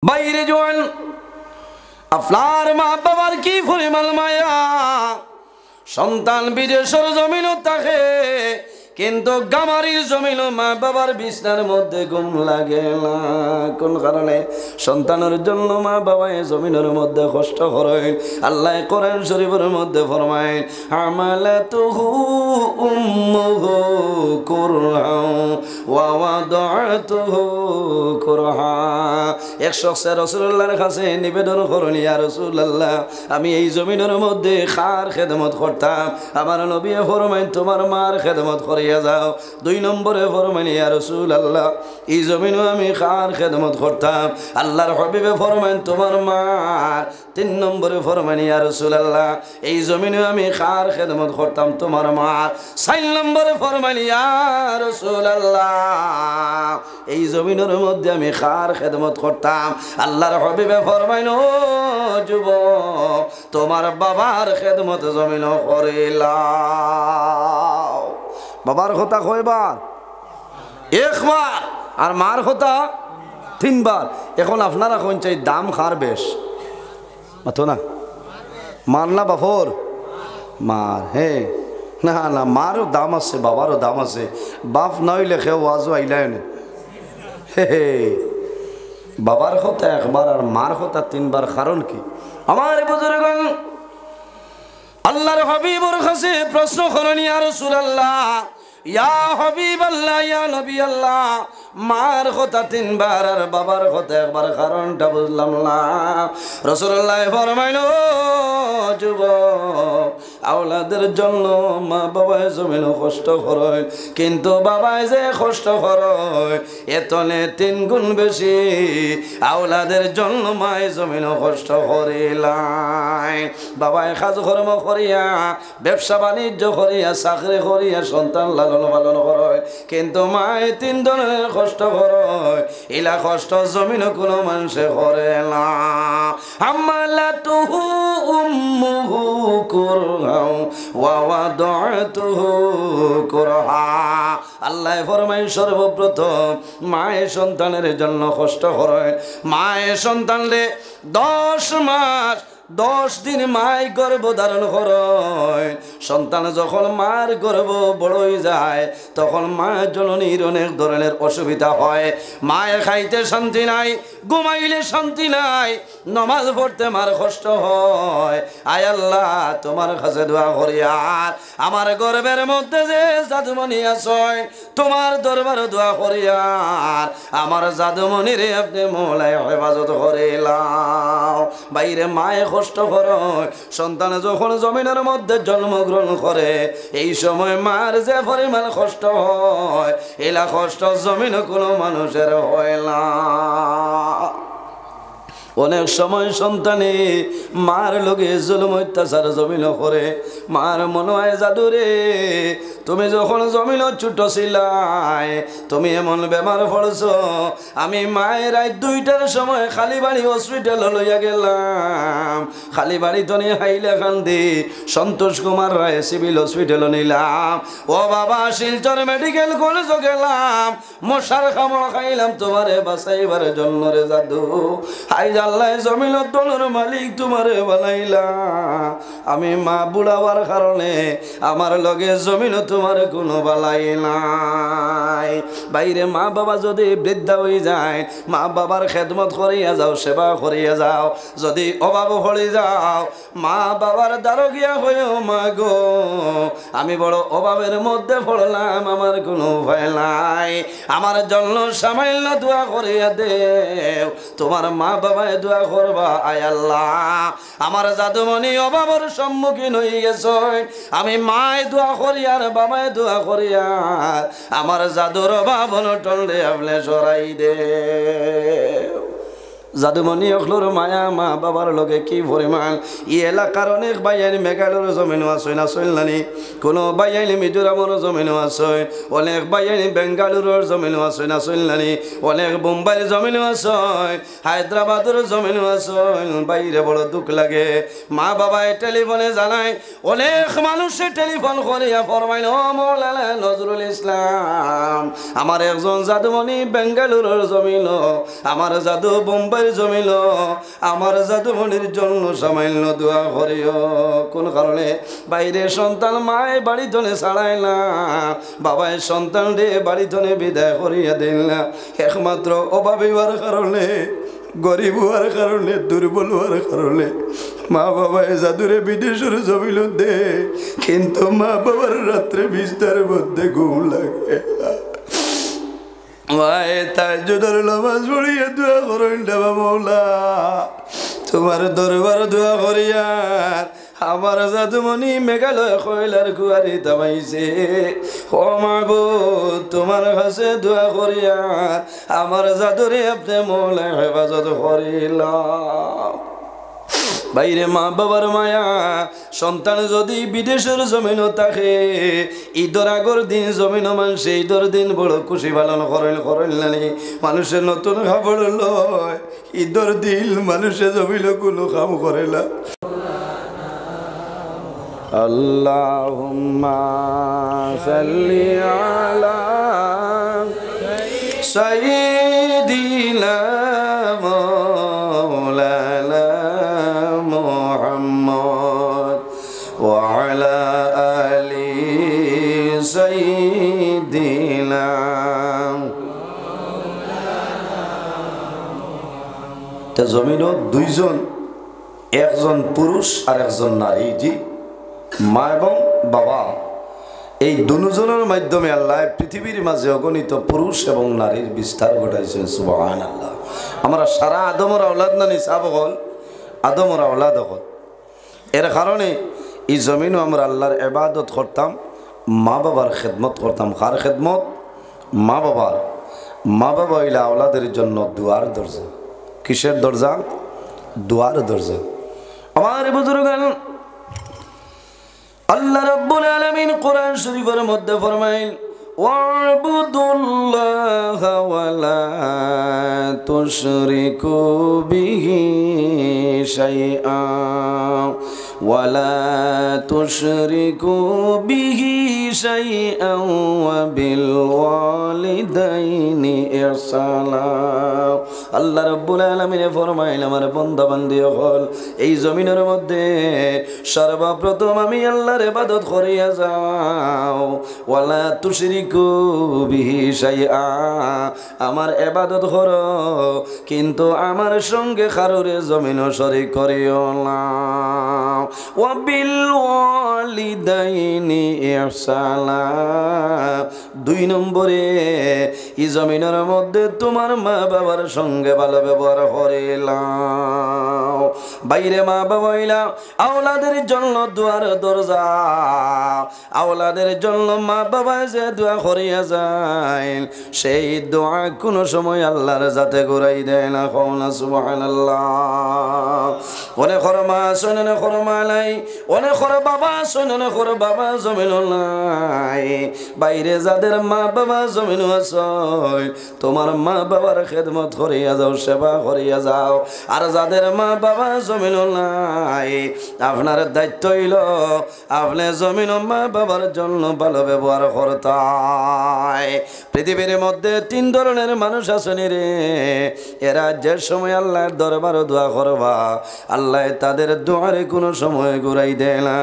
বাইরে জোয়ান আপনার মা বাবার কি পরিমাণ মায়া। সন্তান বিদেশের জমিনও থাকে, কিন্তু গামারির জমিনও মা বাবার বিছনার মধ্যে ঘুম লাগে না। কোন কারণে? সন্তানের জন্য মা বাবা জমিনের মধ্যে কষ্ট করেন। আল্লাহ কোরআন শরীফের মধ্যে ফরমায়, হামালাতুহু উম্মুহু কুরহা ওয়া ওয়াদাতুহু কুরহা। এক শখসে রাসূলুল্লাহর কাছে নিবেদন করেন, ইয়া রাসূলুল্লাহ, আমি এই জমিনের মধ্যে খার খেদমত করতাম। আমার নবী ফরমায়, তোমার মার খেদমত করি যাও। 2 নম্বরে ফরমান, ইয়া রাসূলুল্লাহ, এই জমিনও আমি খার খেদমত করতাম। আল্লাহর হাবিবে ফরমান, তোমার মার। 3 নম্বরে ফরমান, ইয়া রাসূলুল্লাহ, এই জমিনও আমি খার খেদমত করতাম তোমার মার। 4 নম্বরে ফরমান, ইয়া রাসূলুল্লাহ, এই জমিনের মধ্যে আমি খার খেদমত করতাম। আল্লাহর হাবিবে ফরমান, ও যুবক, তোমার বাবার খেদমত জমিনও করিলাম। বাবার কথা কয়বার? একবার। আর মার কথা 3 বার। এখন আপনারা কোন চাই দাম খার বেশ মাথো না? মার না বাপর? মার। হে না না, মারও দাম আছে, বাবারও দাম আছে। বাপ নইলে খেয়ে ওয়াজও আইলাই না। হে হে, বাবার কথা একবার আর মার কথা 3 বার। কারণ কি? আমার বুজুর্গণ, আল্লাহর হাবিবর কাছে প্রশ্ন করেন, ইয়া রাসূলুল্লাহ, ইয়া হাবিবাল্লাহ, ইয়া নবী আল্লাহ, মার কথা 3 বার আর বাবার কথা একবার, কারণটা বুঝলাম না। রাসূলুল্লাহ ফরমাইলো, যুবক, আওলাদের জন্য মা বাবায় জমিন কষ্ট করে, কিন্তু বাবায় যে কষ্ট করে এতনে 3 গুণ বেশি আওলাদের জন্য মায় জমিন কষ্ট করিলাই। বাবায় কাজ কর্ম করিয়া, ব্যবসা বাণিজ্য করিয়া, চাকরি করিয়া সন্তান লালন পালন করে, কিন্তু মায় 3 ধরনের কষ্ট করে। এলা কষ্ট জমিন কোনো মানুষে করে না। হামালাতুহু উম্মুহু কুরহা ওয়া ওয়াদাতুহু কুরহা। আল্লাহ ফরমায়, সর্বপ্রথম মায়ের সন্তানের জন্য কষ্ট করে। মায়ের সন্তানরে 10 মাস 10 দিন মায় গর্ভ ধারণ করে। সন্তান যখন মার গর্ভ বড় হয়ে যায়, তখন মা জননীর অনেক ধরনের অসুবিধা হয়। মায়ের খাইতে শান্তি নাই, ঘুমাইলে শান্তি নাই, নমাজ পড়তে মার কষ্ট হয়। আয় আল্লাহ, তোমার কাছে দোয়া করি, আর আমার গর্ভের মধ্যে যে জাদুমণি আছে, তোমার দরবারে দোয়া করি, আর আমার জাদুমণিরে আপনি মওলায় হেফাজত করিলাম। বাইরে মায়ে কষ্ট করে। সন্তান যখন জমিনের মধ্যে জন্মগ্রহণ করে, এই সময় মার যে পরিমাণ কষ্ট হয়, এলা কষ্ট জমিন কোনো মানুষের হয় না। অনেক সময় সন্তানে মার লগে জুলুম অত্যাচার জমিন করে। মার মনে হয়, জাদুরে, তুমি যখন জমিন ছোট ছিলাই, তুমি এমন বেমার পড়ছ, আমি মায়ের রাত 2টার সময় খালিবাড়ি হসপিটাল লইয়া গেলাম। খালিবাড়ি তনি হাইলে কান্দি সন্তোষ কুমার রায় সিভিল হসপিটাল নিলাম। ও বাবা, শিলচর মেডিকেল কলেজ গেলাম, মশার কামড় খাইলাম তোমারে বাঁচাইবার জন্য রে জাদু। হাই আল্লাহ, জমিন দলের মালিক তোমারে বানাইলা। আমি মা বুড়াবার কারণে আমার লগে জমিন তোমার কোনো বালাই নাই। বাইরে মা বাবা যদি বৃদ্ধা হয়ে যায়, মা বাবার খেদমত করিয়া যাও, সেবা করিয়া যাও। যদি অভাব হয়ে যাও, মা বাবার দ্বারা গিয়া হয়েও, মা গো, আমি বড় অভাবের মধ্যে পড়লাম, আমার কোনো উপায় নাই, আমার জন্য সামান্য দোয়া করিয়া দেও। তোমার মা বাবায় দোয়া করবা, আয় আল্লাহ, আমার জাদুমণি অভাবের সম্মুখীন হয়ে গেছে, আমি মায় দোয়া করি আর বাবায় দোয়া করি, আর আমার জাদুর অভাব টললে আপনি সরাই দে। জাদুমণি অখলোর মায়া মা বাবার লগে কি পরিমাণ। ই এলাকার অনেক বাইয়ানি মেঘালয়ের জমিনও আছে না চললানি, কোনো বাইয়ানি মিজোরামের জমিনও আছে, অনেক বাইয়ানি বেঙ্গালুরুর জমিনও আছে না চললানি, অনেক মুম্বাইয়ের জমিনও আছে, হায়দ্রাবাদের জমিনও আছে। বাইরে বড় দুঃখ লাগে। মা বাবায় টেলিফোনে জানায়, অনেক মানুষে টেলিফোন করিয়া ফরমাইল, ও মৌলানা নজরুল ইসলাম, আমার একজন জাদুমণি বেঙ্গালুরুর জমিন, আমার জাদু মুম্বাই জমিল আমার জাদুমণির জন্য সামান্য দোয়া করিও। কোন কারণে বাইরে সন্তান মায় বাড়ি ধনে ছাড়াই না, বাবায় সন্তান রে বাড়ি ধনে বিদায় করিয়া দিল না, একমাত্র অভাবী হওয়ার কারণে, গরিব হওয়ার কারণে, দুর্বল হওয়ার কারণে মা বাবায় জাদুরে বিদেশের জমিল দে, কিন্তু মা বাবার রাত্রে বিস্তারের মধ্যে ঘুম লাগে। মায়ে তাজ্জুদের নামাজ পড়িয়া দোয়া করেন দেবা মৌলা, তোমার দরবার দোয়া করিয়ার আমার জাদুমণি মেঘালয় কয়লার কুয়ারি তামাইছে। ও মাবুদ, তোমার কাছে দোয়া করিয়ার আমার জাদুরে আপনি মৌলা হেফাজত করিলাম। বাইরে মা বাবার মায়া, সন্তান যদি বিদেশের জমিনও থাকে, ঈদের আগর দিন জমিন মানুষে ঈদের দিন বড় খুশি পালন করেন নানি, মানুষের নতুন খাবার লয়, ঈদের দিন মানুষে জমিন কোনো কাম করে না। আল্লাহুম্মা সাল্লি আলা সাইয়্যিদিনা মাওলানা মুহাম্মদ ওয়া আলা আলি সাইয়্যিদিনা। তা জমিনত দুইজন, একজন পুরুষ আর একজন নারী, জি মা এবং বাবা, এই দুজনের মাধ্যমে আল্লাহ পৃথিবীর মাঝে অগণিত পুরুষ এবং নারীর বিস্তার ঘটাইছেন। সুবহানাল্লাহ। আমরা সারা আদমর আওলাদ না নিসাব হল, আদমর আওলাদ হল। এর কারণে এই জমিনও আমরা আল্লাহর ইবাদত করতাম, মা বাবার খেদমত করতাম। কার খেদমত? মা বাবার। মা বাবা হইলে আওলাদের জন্য দুয়ার দরজা। কিসের দরজা? দুয়ার দরজা। আমার বুজুর্গান, আল্লাহ রাব্বুল আলামিন কোরআন শরীফের মধ্যে ফরমাইল, ওয়াবুদুল্লাহা ওয়ালা তুশরিকু বিহি শাইআ ওয়ালা তুশরিকু বিহি শাইআ ওয়া বিল ওয়ালিদাইনি ইহসানা। আল্লাহ রাব্বুল আলামিন ফরমাইল, আমার বান্দা বান্দি হল এই জমিনের মধ্যে সর্বপ্রথম আমি আল্লাহর ইবাদত করিয়া যাও, ওয়ালা তুশরিকু বিহি শাইআ, আমার ইবাদত করো কিন্তু আমার সঙ্গে কারোরে জমিনও শরীক করিও না। ওয়া বিল ওয়ালিদাইনি ইহসানা, দুই নম্বরে এই জমিনের মধ্যে তোমার মা বাবার সঙ্গে ভালো ব্যবহার করিলাম। বাইরে মা বাবা হইলা আওলাদের জন্য দুয়ার দরজা, আওলাদের জন্য মা বাবা যে দোয়া করিয়া যায়, সেই দোয়া কোনো সময় আল্লাহর যাতে ঘুরাই দেয় না। কওনা সুবহানাল্লাহ। অনেক মা শোনে খরমা নাই, অনেক বাবা শোনে খর বাবা জমিন নাই। বাইরে যাদের মা বাবা জমিন আছে, তোমার মা বাবার খেদমত করিয়া যাও, সেবা করিয়া যাও। আর যাদের মা বাবা জমিন নাই, আপনার দায়িত্ব হইল আপনি জমিন মা বাবার জন্য ভালো ব্যবহার করতাই। পৃথিবীর মধ্যে তিন ধরনের মানুষ আছেন রে, এরা যে সময় আল্লাহর দরবারে দোয়া করবা, আল্লাহ তাদের দোয়ারে কোনো সময় ঘুরাই দেয় না।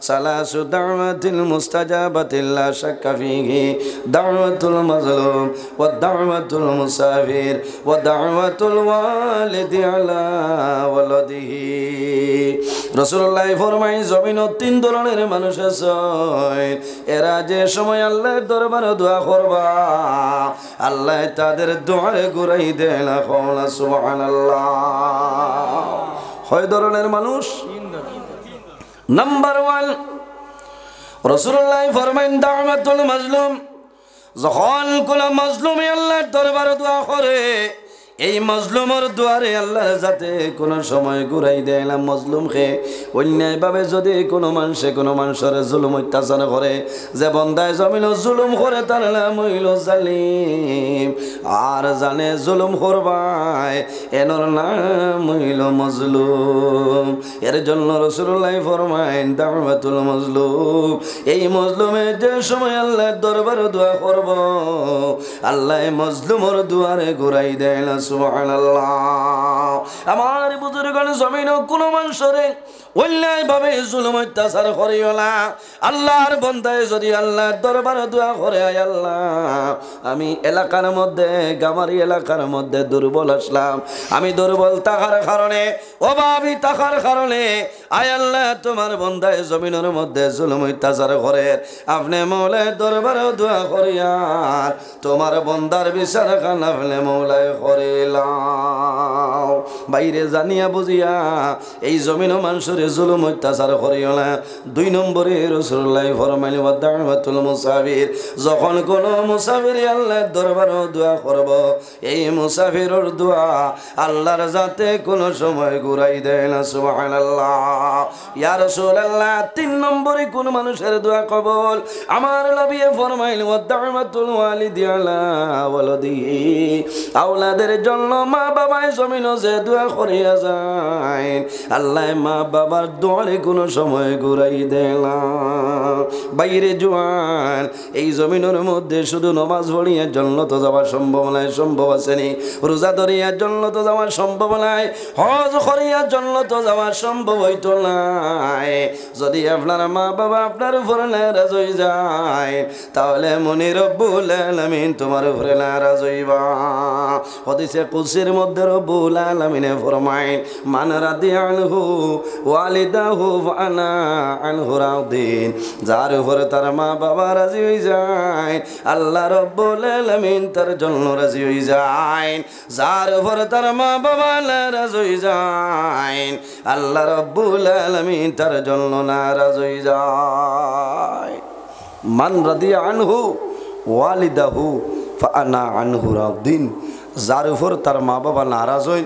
সালাসু দাওয়াতিল মুস্তাজাবাতিল লা শাক্কা ফিহি দাওয়াতুল মাজলুম ওয়া দাওয়াতুল মুসাফির ওয়া দাওয়াতুল ওয়ালিদি আলা ওয়ালাদিহি। রাসূলুল্লাহ ফরমায়, জমিনত তিন ধরনের মানুষ আছে, এরা যে সময় আল্লাহর দরবারে দোয়া করবা, আল্লাহ তাদের দোয়ারে ঘুরাই দেয় না। কওনা সুবহানাল্লাহ। কয় ধরনের মানুষ? নাম্বার 1, রাসূলুল্লাহ ফরমায় দাওয়াতুল মাজলুম, যখন কোন মাজলুমে আল্লাহর দরবারে দোয়া করে, এই মজলুমের দুয়ারে আল্লাহ যাতে কোনো সময় ঘুরাই দেয় না। মজলুমকে অন্যায়ভাবে যদি কোনো মানুষের জুলুম অত্যাচার করে, যে বন্দায় জমিন জুলুম করে তার নাম হইল জালিম, আর জানে জুলুম করবাই এনর নাম হইল মজলুম। এর জন্য রাসূলুল্লাহ ফরমায়েন দাওয়াতুল মজলুম, এই মজলুমে যে সময় আল্লাহর দরবারে দোয়া করব, আল্লাহ মজলুমের দুয়ারে ঘুরাই দেয় না। সুবহানাল্লাহ। আমার বুজুর্গণ জমিন কোন মানুষরে অন্যায় ভাবে জুলুম অত্যাচার করিও না। আল্লাহর বান্দায় যদি আল্লাহর দরবারে দোয়া করে, আয় আল্লাহ আমি এলাকার মধ্যে গামারি এলাকার মধ্যে দুর্বল আসলাম, আমি দুর্বল থাকার কারণে অভাবী থাকার কারণে আয় আল্লাহ তোমার বান্দায় জমিনের মধ্যে জুলুম অত্যাচার করে, আপনি মৌলায় দরবারে দোয়া করিয়ার তোমার বান্দার বিচার খান আপনি মৌলায় করিলাম। বাইরে জানিয়া বুঝিয়া এই জমিন মানুষের জুলুম অত্যাচার করিও না। 2 নম্বরে রাসূলুল্লাহ ফরমাইলেন ওয়াদাওয়াতুল মুসাফির, যখন কোন মুসাফির আল্লাহর দরবারে দোয়া করব, এই মুসাফিরের দোয়া আল্লাহর যাতে কোন সময় ঘুরাই দেয় না। সুবহানাল্লাহ। ইয়া রাসূলুল্লাহ 3 নম্বরে কোন মানুষের দোয়া কবুল? আমার নবী ফরমাইলেন ওয়াদাওয়াতুল ওয়ালিদি আলা ওয়ালাদিহি, আওলাদের জন্য মা বাবায় জমিনে যে দোয়া করিয়া যায় আল্লাহ মা বাবার দোয়ারে কোনো সময় ঘুরাই দেয় না। বাইরে জোয়ান এই জমিনের মধ্যে শুধু নমাজ পড়িয়া জান্নাতে যাওয়া সম্ভব নয়, সম্ভব আসেনি। রোজা ধরিয়া জান্নাতে যাওয়া সম্ভব নয়, হজ করিয়া জান্নাতে যাওয়া সম্ভব হইতো না যদি আপনার মা বাবা আপনার উপরে নারাজ হয়ে যায়, তাহলে মনে রব্বুল আলামিন তোমার উপরে নারাজ হইবা। হাদিসে কুদসির মধ্যে রব্বুল আলামিনে ফরমায় মান রাদিয়া আনহু ওয়ালিদাহু ফানা আনহু রাদিন, যার উপরে তার মা বাবা রাজি হয়ে যায় আল্লাহ রব্বুল আলামিন তার জন্য রাজি হয়ে যায়। যার উপরে তার মা বাবা নারাজ হয়ে যায় আল্লাহ রব্বুল আলামিন তার জন্য নারাজ হয়ে যায়। মান রাদিয়া আনহু ওয়ালিদাহু ফানা আনহু রাদিন, যার উপর তার মা বাবা নারাজ হয়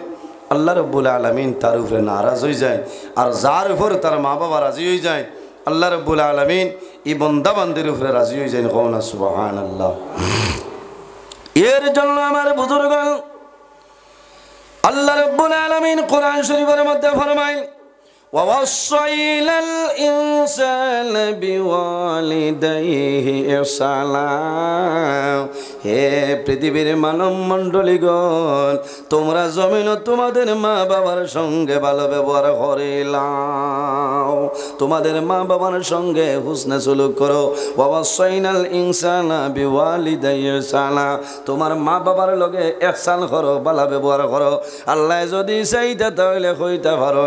আল্লাহ রব্বুল আলামিন তার উপরে নারাজ হয়ে যায়। আর যার উপর তার মা বাবা রাজি হয়ে যায় আল্লাহ রব্বুল আলামিন এই বান্দা বান্দির উপরে রাজি হয়ে যায়। কওনা সুবহানাল্লাহ। এর জন্য আমার বুজুর্গণ আল্লাহ রব্বুল আলামিন কোরআন শরীফের মধ্যে ফরমায় وَوَصَّيْنَا الْإِنسَانَ بِوَالِدَيْهِ إِحْسَانًا, হে পৃথিবীর মানব মণ্ডলীগণ তোমরা জমিন তোমাদের মা বাবার সঙ্গে ভালো ব্যবহার করিলাও, তোমাদের মা বাবার সঙ্গে হুসনে সুলুক করো। وَوَصَّيْنَا الْإِنسَانَ بِوَالِدَيْهِ إِحْسَانًا, তোমার মা বাবার লগে ইহসান করো, ভালো ব্যবহার করো। আল্লাহ যদি চাইতে তাহলে কইতে পারো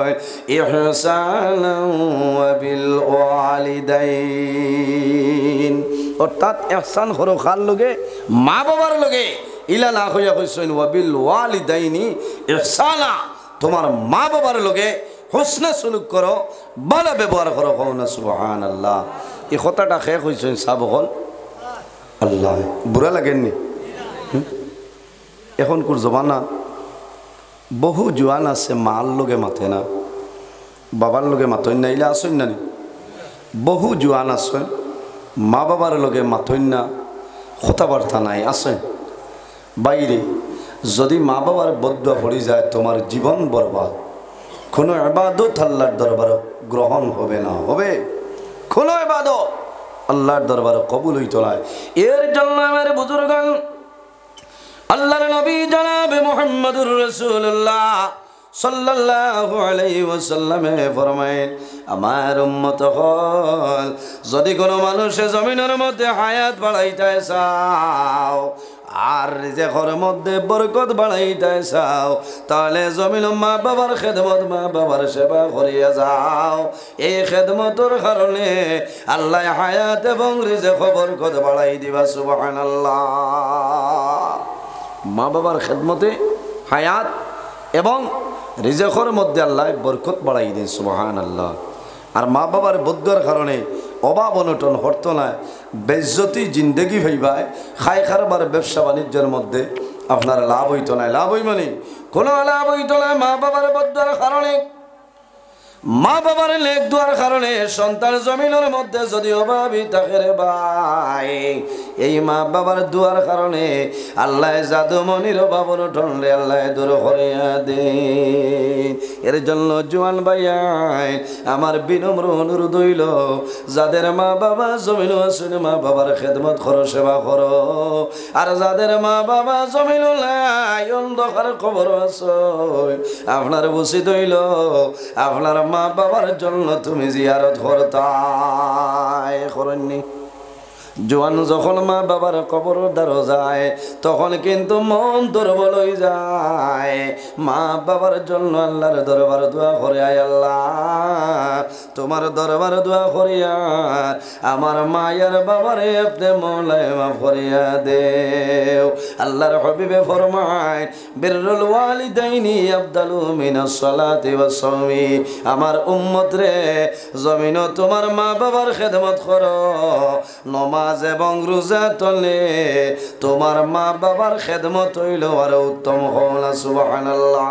অর্থাৎ ইহসান করো কার লগে? মা বাবার লগে। ইলা না হইয়া কইছেন ওয়াবিল ওয়ালিদাইনি ইহসানা, তোমার মা বাবার লগে হুসনে সুলুক করো, ভালো ব্যবহার করো। কওনা সুবহানাল্লাহ। এই কথাটা শেষ হইছেন সাবকল আল্লাহ বুড়া লাগেননি? এখনকার জমানা বহু জোয়ান আছে মার লগে মাথে না, বাবার লগে মাথইন না, ইলা আসইন না নি? বহু জোয়ান আছে মা বাবার লগে মাথইন না, কথাবার্তা নাই আছে বাইরে। যদি মা বাবার বদুয়া পড়ে যায় তোমার জীবন বরবাদ, কোনো ইবাদত আল্লাহর দরবারে গ্রহণ হবে না, হবে কোনো ইবাদত আল্লাহর দরবারে কবুল হইতো না। এর জন্য আমার বুজুর্গণ আল্লাহর নবী জনাবে মুহাম্মদুর রাসূলুল্লাহ সাল্লাল্লাহু আলাইহি ওয়াসাল্লামে ফরমায়েন আমার উম্মত হল, যদি কোনো মানুষে জমিনের মধ্যে হায়াত বাড়াইতে চাও আর রিজেকের মধ্যে বরকত বাড়াইতে চাও, তাহলে জমিন মা বাবার খেদমত, মা বাবার সেবা করিয়া যাও। এই খেদমতের কারণে আল্লাহ হায়াত এবং রিজেক বরকত বাড়াই দিবা। সুবহানাল্লাহ। মা বাবার খেদমতে হায়াত এবং রিজেকের মধ্যে আল্লাহ বরকত বাড়াই দেন। সুবহানাল্লাহ। আর মা বাবার বদুয়ার কারণে অভাব অনটন হতো না, বেজ্জতি জিন্দগি ভাইবায়, খাই খারবার ব্যবসা বাণিজ্যের মধ্যে আপনার লাভ হইতো না। লাভ হই মানে কোনো লাভ হইতো না মা বাবার বদুয়ার কারণে। মা বাবার লেখ দুয়ার কারণে সন্তান জমিনের মধ্যে যদি অভাবী থাকে রে ভাই, এই মা বাবার দুয়ার কারণে আল্লাহ জাদুমনির অভাব অনটন রে আল্লাহ দূর করিয়া দেন। এর জন্য জোয়ান ভাইয়াই আমার বিনম্র অনুরোধ হইল, যাদের মা বাবা জমিন আছেন মা বাবার খেদমত করো, সেবা করো। আর যাদের মা বাবা জমিন নাই অন্ধকার খবর আছে, আপনার উচিত হইল আপনার মা বাবার জন্য তুমি জিয়ারত করতাই, করেননি? জোয়ান যখন মা বাবার কবর দ্বারা যায় তখন কিন্তু মন দুর্বল হয়ে যায়। মা বাবার জন্য আল্লাহর দরবার দোয়া করে, আয় আল্লাহ তোমার দরবার দোয়া করিয়া আমার মায়ের বাবারে আপনি মওলায় মাফ করিয়া দেও। আল্লাহর হাবিবে ফরমায়, বিররুল ওয়ালিদাইনি আফদালু মিনাস সালাতি ওয়াস সাওমি। আমার উম্মত রে, জমিনও তোমার মা বাবার খেদমত করো, নমাজ এবং রোজা তলে তোমার মা বাবার খেদমত হইল আর উত্তম হওয়া। সুবহানাল্লাহ।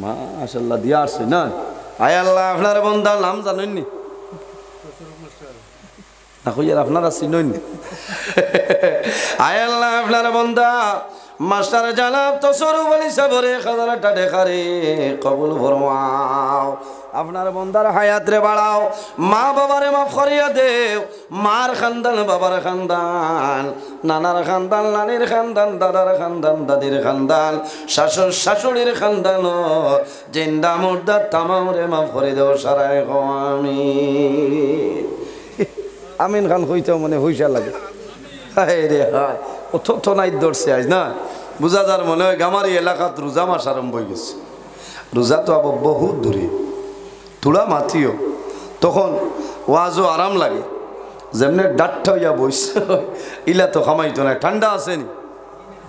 মাশাআল্লাহ দিয়া আসছে না? আয় আল্লাহ আপনার বন্দার নাম জানেননি না? কইয়ার আপনারা চিনেননি? আয় আল্লাহ আপনার বন্দা মাস্টার জানাব তো সরু বলি সাবরে খাজারাটা দেখারে কবুল ফরমাও। আপনার বন্দার হায়াত রে বাড়াও, মা বাবারে মাফ করিয়া দেও। মার খানদান, বাবার খানদান, নানার খানদান, নানির খানদান, দাদার খানদান, দাদির খানদান, শাশুর শাশুড়ির খানদান, জিন্দা মুর্দা তামামরে মাফ করে দেও সারায় আমি। আমিন খান কইতেও মনে হইসা লাগে। হায় রে হায়, ও তো নাই ধরছে আজ না? বুঝা যার মনে হয় গামারি এলাকাত রোজা মাস আরম্ভ হয়ে গেছে। রোজা তো আবার বহুত দূরে, তুলা মাতিও তখন ওয়াজও আরাম লাগে। যেমনি ডাট্টা হইয়া বইছে ইলা তো খামাইতো না। ঠান্ডা আসেনি?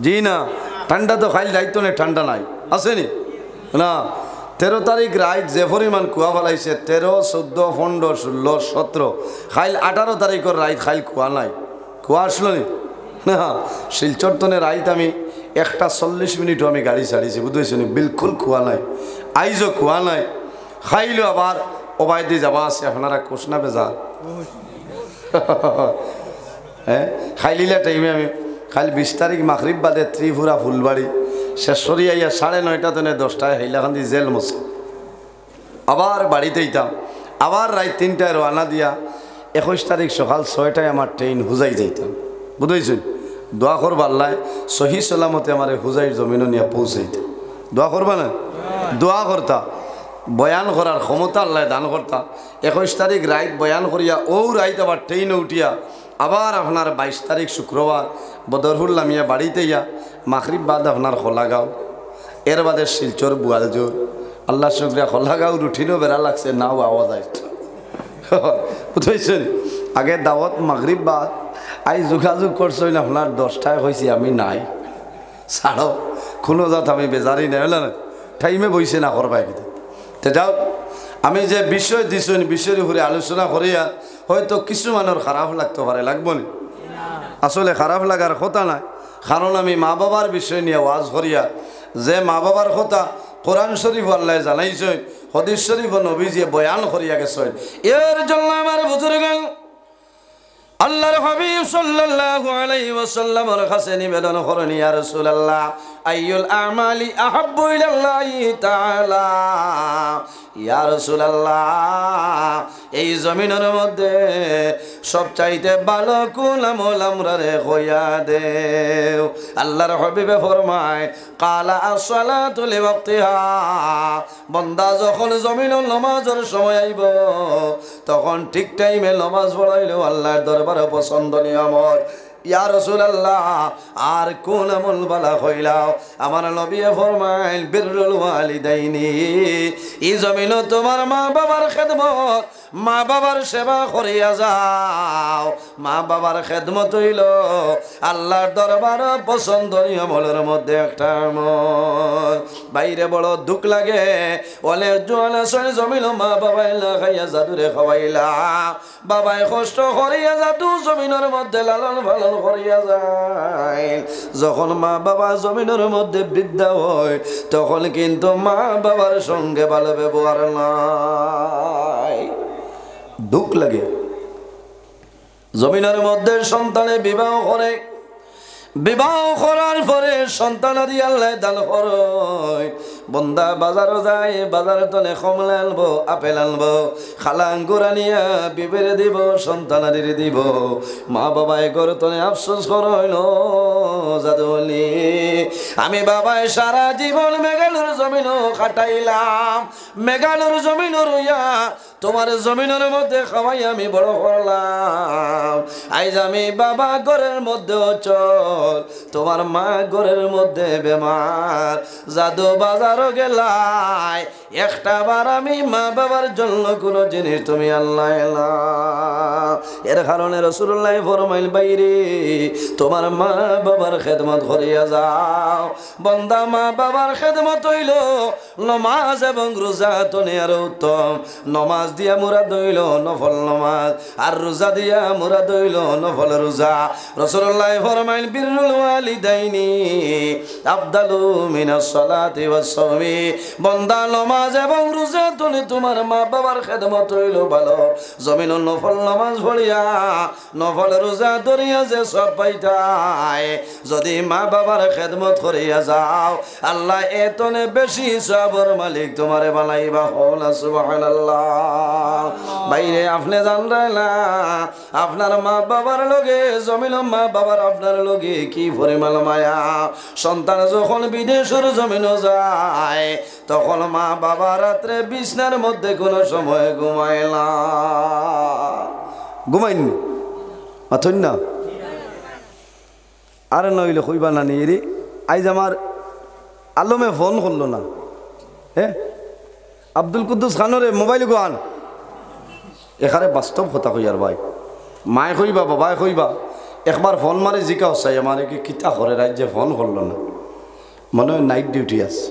জি না, ঠান্ডা তো খাইল যাইতো না, ঠান্ডা নাই আসেনি না? 13 তারিখ রাত যে পরিমাণ কুয়া ফেলাইছে, 13, 14, 15, 16, 17, খাইল 18 তারিখের রাত খাইল কুয়া নাই। কুয়া আসলো নি না? শিলচরতনের রাত আমি 1:40 আমি গাড়ি ছাড়িয়েছি, বুঝতেছি নি? বিলকুল কুয়া নাই, আইজও কুয়া নাই। খাইলো আবার ওবায়দি যাবা আছে, আপনারা কোশনা বেজা হ্যাঁ খাইলিলা টাইমে আমি খাইল 20 তারিখ মাগরিব বাদে ত্রিপুরা ফুলবাড়ি শেষ সরিয়াইয়া 9:30 থেকে 10টায় হাইলাকান্দি জেল মশা। আবার বাড়িতে ইতাম, আবার রাত 3টায় রওনা দিয়া 21 তারিখ সকাল 6টায় আমার ট্রেন হুজাই যাইতাম, বুঝেছেন? দোয়া করবা আল্লাহ সহি সালামতে আমার হুজাইর জমিন নিয়ে পৌঁছাইতে। দোয়া করবা না? দোয়া করতা, বয়ান করার ক্ষমতা আল্লাহ দান করতা। 21 তারিখ রাত বয়ান করিয়া ও রাত আবার ট্রেনে উঠিয়া আবার আপনার 22 তারিখ শুক্রবার বদরপুর লামিয়া বাড়িতে ইয়া মাগরিব বাদ আপনার খোলাগাঁও, এর বাদে শিলচর বুয়ালজোর। আল্লাহ শুক্রিয়া খোলাগাঁও রুটিনও বেড়া লাগছে, নাও আওয়াজ আসছে, বুঝেছেন? আগে দাওয়াত মাগরিব বাদ আই যোগাযোগ করছেন আপনার 10টায় হয়েছি আমি নাই, ছাড়ো কোনো যাত আমি বেজারি নাই, হলে না টাইমে বইছে না করবাই কিন্তু। তে যাও, আমি যে বিষয় দিছেন বিষয়ের উপরে আলোচনা করিয়া হয়তো কিছু মানুষ খারাপ লাগতে পারে, লাগবো না? আসলে খারাপ লাগার কথা নাই, কারণ আমি মা বাবার বিষয় নিয়ে ওয়াজ করিয়া যে মা বাবার কথা কোরআন শরীফ আল্লাহ জানাইছেন, হাদিস শরীফ নবীজি বয়ান করিয়া গেছেন। এর জন্য আমার বুজুর্গ আল্লাহর হাবিব সাল্লাল্লাহু আলাইহি ওয়াসাল্লামের কাছে নিবেদন করেন, ইয়া রাসূলুল্লাহ আইয়ুল আমালি আহাব্বু ইলাল্লাহি তাআলা। ইয়া রাসূলুল্লাহ এই জমিনের মধ্যে সবচাইতে ভালো কোন আমল আমরারে কইয়া দেও। আল্লাহর হাবিবে ফরমায়, কালা as-সালাতু লিওয়াক্তিহা। বান্দা যখন জমিনের নামাজের সময় আইব তখন ঠিক টাইমে নামাজ পড়াইলেও আল্লাহর দরবারে পছন্দনীয় আমল। ইয়া রাসূলুল্লাহ আর কোন আমল বালা কইলাও? আমার নবী ফরমাইল, বিররুল ওয়ালিদাইনি। এই জমিন তোমার মা বাবার খেদমত, মা বাবার সেবা করিয়া যাও। মা বাবার খেদমত হইল আল্লাহর দরবার পছন্দনীয় আমলের মধ্যে একটা আমল। বাইরে বড় দুঃখ লাগে, অনেক জোয়ান আছে জমিন মা বাবাই না খাইয়া জাদুরে খাওয়াইলা, বাবাই কষ্ট করিয়া জাদু জমিনের মধ্যে লালন পালন করিয়া যায়। যখন মা বাবা জমিনের মধ্যে বৃদ্ধা হয় তখন কিন্তু মা বাবার সঙ্গে ভালো ব্যবহার নাই, দুঃখ লাগে। জমিনের মধ্যে সন্তানে বিবাহ করে, বিবাহ করার পরে সন্তানাদি আল্লাহ দান করয়। বন্দা বাজারও যায়, বাজারে তলে কমলা আনবো, আপেল আনবো, খালা আঙ্গুর আনিয়া বিবেরে দিব, সন্তানাদিরে দিব। মা বাবায় ঘরে তলে আফসোস করইল, জাদুলি আমি বাবায় সারা জীবন মেঘালুর জমিনও কাটাইলাম, মেঘালুর জমিন রইয়া তোমার জমিনের মধ্যে খাওয়াই আমি বড় করলাম। আইজ আমি বাবা ঘরের মধ্যে চল, তোমার মা ঘরের মধ্যে বেমার, জাদু বাজারও গেলাই একটা বার আমি মা বাবার জন্য কোনো জিনিস তুমি আল্লাহ এলা। এর কারণে রাসূলুল্লাহ ফরমাইল বাইরে তোমার মা বাবার খেদমত করিয়া যাও। বন্দা মা বাবার খেদমত হইল নমাজ এবং রোজা তনে আর উত্তম। নমাজ দিয়া মুরাদ হইল নফল নমাজ, আর রোজা দিয়া মুরাদ হইল নফল রোজা। রাসূলুল্লাহ ফরমাইল বিররুল ওয়ালিদাইনি আফদালু মিনাস সালাতি ওয়াস সাওমি। বন্দা নমাজ এবং রোজা তনে তোমার মা বাবার খেদমত হইল ভালো। জমিন নফল নমাজ পড়িয়া নফল রোজা ধরিয়া যে সব পাইতাই, যদি মা বাবার খেদমত করিয়া যাও আল্লাহ এতনে বেশি সবর মালিক তোমারে বানাইবা। হলা সুবহানাল্লাহ। বাইরে আপনি জানলেন না আপনার মা বাবার লগে জমিন মা বাবার আপনার লগে কি পরিমাণ মায়া। সন্তান যখন বিদেশের জমিনও যায় তখন মা বাবা রাত্রে বিছনার মধ্যে কোনো সময় ঘুমায় না। ঘুমাইনি অথন না আরে নইলে কইবা না নি রে। আইজ আমার আলমে ফোন করলো না, হ্যাঁ আব্দুল কুদ্দুস খানরে মোবাইল গান এখানে বাস্তব কথা কই। আর ভাই মায়ে কইবা বাবাই কইবা একবার ফোন মারে জিকা হসাই আমার কি কিতা করে রাজ্যে ফোন করলো না, মনে হয় নাইট ডিউটি আছে।